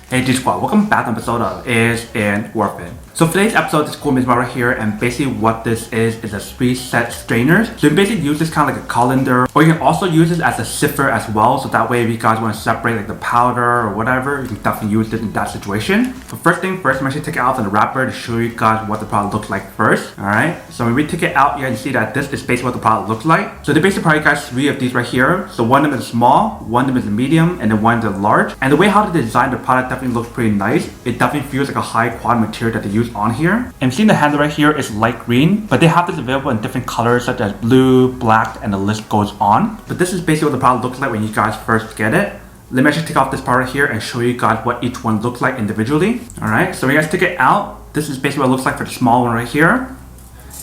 Hey G Squad, welcome back to an episode of Is It Worth It? So for today's episode, this cool miss right here, and basically what this is a preset strainer. So you can basically use this kind of like a colander, or you can also use it as a sifter as well. So that way if you guys want to separate like the powder or whatever, you can definitely use it in that situation. But first thing first, I'm actually take it out from the wrapper to show you guys what the product looks like first. Alright, so when we take it out, you can see that this is basically what the product looks like. So they basically probably guys 3 of these right here. So one of them is small, one of them is a medium, and then one is a large. And the way how they design the product definitely looks pretty nice. It definitely feels like a high quality material that they use on here. And seeing the handle right here is light green, but they have this available in different colors such as blue, black, and the list goes on. But this is basically what the product looks like when you guys first get it. Let me actually take off this part right here and show you guys what each one looks like individually. Alright, so when you guys take it out, this is basically what it looks like for the small one right here.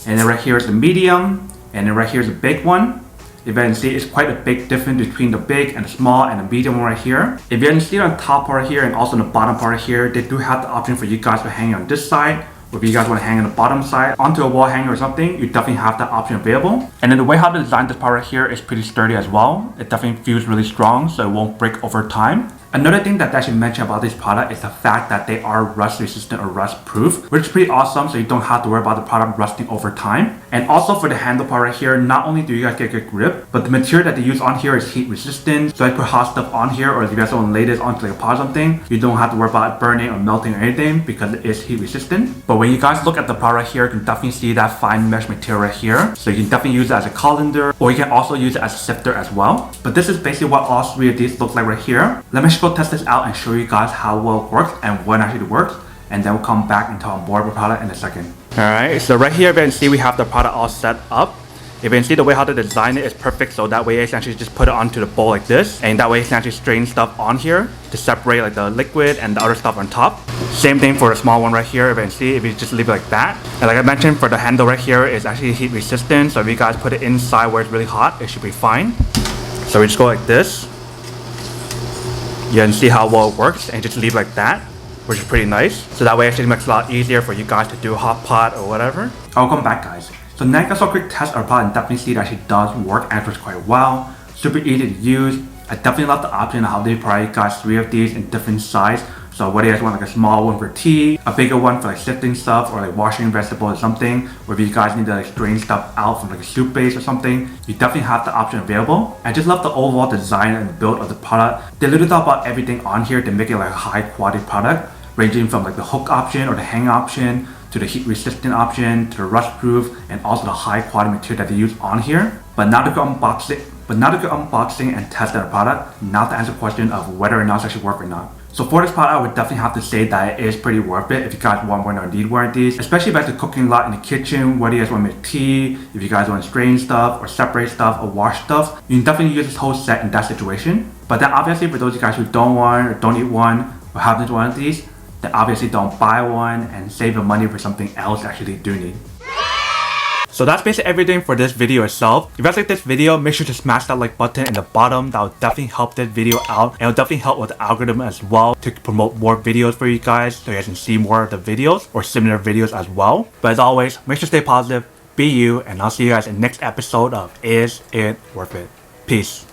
And then right here is the medium, and then right here is the big one. If you can see, it's quite a big difference between the big and the small and the medium one right here. If you can see on the top part here and also on the bottom part here, they do have the option for you guys to hang on this side. Or if you guys want to hang on the bottom side onto a wall hanger or something, you definitely have that option available. And then the way how they designed this part right here is pretty sturdy as well. It definitely feels really strong, so it won't break over time. Another thing that I should mention about this product is the fact that they are rust resistant or rust proof, which is pretty awesome, so you don't have to worry about the product rusting over time. And also for the handle part right here, not only do you guys get good grip, but the material that they use on here is heat resistant. So I put hot stuff on here, or if you guys want to lay this onto like a pot or something, you don't have to worry about it burning or melting or anything because it is heat resistant. But when you guys look at the product right here, you can definitely see that fine mesh material right here. So you can definitely use it as a colander, or you can also use it as a sifter as well. But this is basically what all 3 of these look like right here. Let me just go test this out and show you guys how well it works and when actually it works, and then we'll come back and talk more about the product in a second. Alright, so right here you can see we have the product all set up. If you can see the way how they design it is perfect, so that way you can actually just put it onto the bowl like this, and that way you can actually strain stuff on here to separate like the liquid and the other stuff on top. Same thing for the small one right here. If you can see, if you just leave it like that. And like I mentioned, for the handle right here is actually heat resistant, so if you guys put it inside where it's really hot, it should be fine. So we just go like this. You can see how well it works, and just leave like that, which is pretty nice. So that way it actually makes it a lot easier for you guys to do a hot pot or whatever. Welcome back guys. So next I saw a quick test of our product and definitely see it actually does work and works quite well. Super easy to use. I definitely love the option of how they probably got 3 of these in different size. So whether you guys want like a small one for tea, a bigger one for like sifting stuff, or like washing vegetables or something, or if you guys need to like strain stuff out from like a soup base or something, you definitely have the option available. I just love the overall design and build of the product. They literally thought about everything on here to make it like a high quality product, ranging from like the hook option or the hang option, to the heat resistant option, to the rust proof, and also the high quality material that they use on here. But now to go unboxing and test that product, now to answer the question of whether or not it's actually work or not. So for this product, I would definitely have to say that it is pretty worth it if you guys want one or need one of these, especially if you guys are cooking a lot in the kitchen, whether you guys want to make tea, if you guys want to strain stuff or separate stuff or wash stuff, you can definitely use this whole set in that situation. But then obviously for those of you guys who don't want or don't need one or have one of these, then obviously don't buy one and save the money for something else you actually do need. So that's basically everything for this video itself. If you guys like this video, make sure to smash that like button in the bottom. That will definitely help this video out, and it will definitely help with the algorithm as well to promote more videos for you guys, so you guys can see more of the videos or similar videos as well. But as always, make sure to stay positive, be you, and I'll see you guys in the next episode of Is It Worth It? Peace.